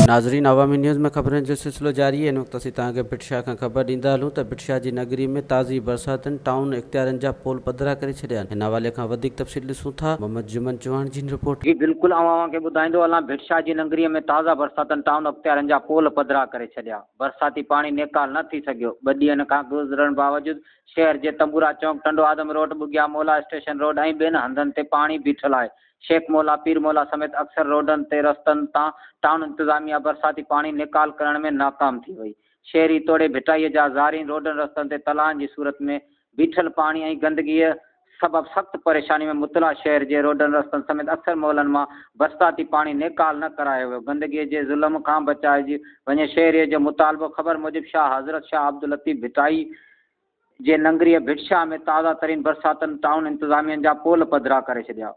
नाज़रीन, अवामी न्यूज़ में खबरें जो सिलसिलो जारी है। इन वक्त असीं तव्हांखे भिटशा खां ख़बर ॾींदा हलूं त भिटशा जी नगरी में ताज़ी बरसातन टाउन इख्तियारनि जा पोल पधरा करे छॾिया आहिनि। हिन हवाले खां वधीक तफ़सील ॾिसूं था मोहम्मद जुमन चौहान जी रिपोर्ट। जी बिल्कुलु, खे ॿुधाईंदो हलां भिटशा जी नगरी में ताज़ा बरसातन टाउन इख्तियारनि जा पोल पधरा करे छॾिया। बरसाती पाणी नेकाल न थी सघियो। 2 ॾींहनि खां गुज़रण बावजूदि शहर जे तंबूरा चौक, टंडो आदम रोड, बुगिया मोला स्टेशन रोड ऐं ॿियनि हंधनि ते पाणी बीठल आहे। शेख मोला, पीर मोला समेत अक्सर रोडनि ते रस्तनि तां टाउन इंतज़ामिया बरसाती पाणी निकाल करण में नाकाम थी वई। शहरी तोड़े भिटाईअ जा ज़ारीन रोडनि रस्तनि ते तलाउनि जी सूरत में बीठल पाणी ऐं गंदगीअ सबब सख़्त परेशानी में मुबतला शहर जे रोडनि रस्तनि समेत अक्सर मॉलनि मां बरसाती पाणी निकाल न करायो वियो। गंदगीअ जे ज़ुल्म खां बचाइजी वञे, शहरीअ जो मुतालबो। ख़बर मूजिबि शाह हज़रत शाह अब्दुल लतीफ़ भिटाई जे नगरीअ भिटशा में ताज़ा तरीन बरसातनि टाउन इंतज़ामिया जा पोल पधरा करे छॾिया।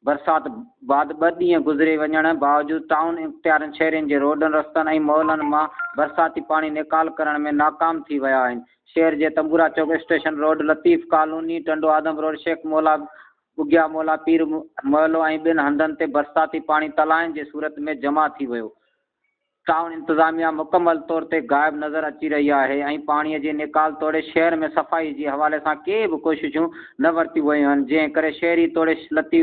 बरसात बाद 2 ॾींहं गुज़रे वञण बावजूदि टाउन इख्तियारनि शहरनि जे रोडनि रस्तनि ऐं मॉलनि मां बरसाती पाणी निकाल करण में नाकाम थी विया आहिनि। शहर जे Tambura Chowk, station road, Latif colony, Tando Adam road, Sheikh Mola, बुगिया मोला, पीर मोहल्लो ऐं ॿियनि हंधनि ते बरसाती पाणी तलाउनि जे सूरत में जमा थी वियो। टाउन इंतज़ामिया मुकमल तौर ते ग़ाइब नज़र अची रही आहे ऐं पाणीअ जे निकाल तोड़े शहर में सफ़ाई जे हवाले सां के बि कोशिशूं न वरितियूं वयूं आहिनि, जंहिं करे शहरी तोड़े लती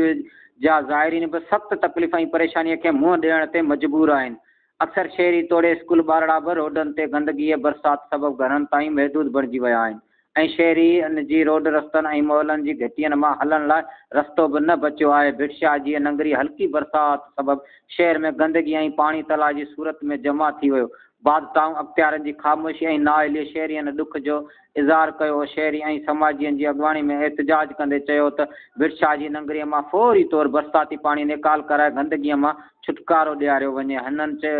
जा ज़ाइरीन बि सख़्त तकलीफ़ ऐं परेशानीअ खे मुंहुं ॾियण ते मजबूर आहिनि। अक्सर शहरी तोड़े स्कूल ॿारड़ा बि रोडनि ते गंदगीअ बरसात सबबु घरनि ताईं महदूद बणिजी विया आहिनि ऐं शहरीअ जी रोड रस्तनि ऐं मॉलनि जी घिटियुनि मां हलण लाइ रस्तो बि न बचियो आहे। भिटशा जी नगरी हल्की बरसात सबबु शहर में गंदगी ऐं पाणी तलाउ जी सूरत में जमा थी वियो। बाद टाउन इख्तियारनि जी ख़ामोशी ऐं नाअहली शहरीअ ॾुख जो इज़हार कयो। शहरी ऐं समाजियुनि जी अॻवानी में एहतजाज कंदे चयो त भिटशा जी नगरीअ मां फौरी तौरु बरसाती पाणी निकाल कराए गंदगीअ मां छुटकारो ॾियारियो वञे। हिननि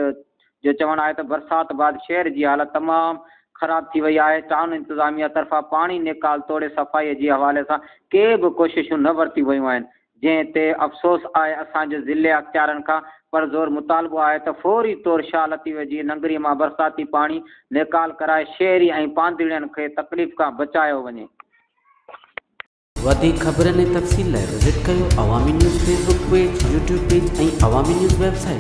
जो चवणु आहे त बरसात बाद शहर जी हालत तमामु ख़राब थी वई आहे। टाउन इंतज़ामिया तरफ़ां पाणी निकाल तोड़े सफ़ाईअ जे हवाले सां के बि कोशिशूं न वरितियूं वयूं आहिनि, जंहिं ते अफ़सोस आहे असांजे ज़िले अख्तियारनि खां। पर ज़ोर मुतालबो आहे त फौरी तौरु शाह लतीफ़ जी नगरीअ मां बरसाती पाणी निकाल कराए शहरी ऐं पांधड़ियुनि खे तकलीफ़ खां बचायो वञे। वधीक ख़बरनि ऐं तफ़सील लाइ विज़िट कयो अवामी news Facebook page, YouTube page ऐं अवामी न्यूज़ वेबसाइट।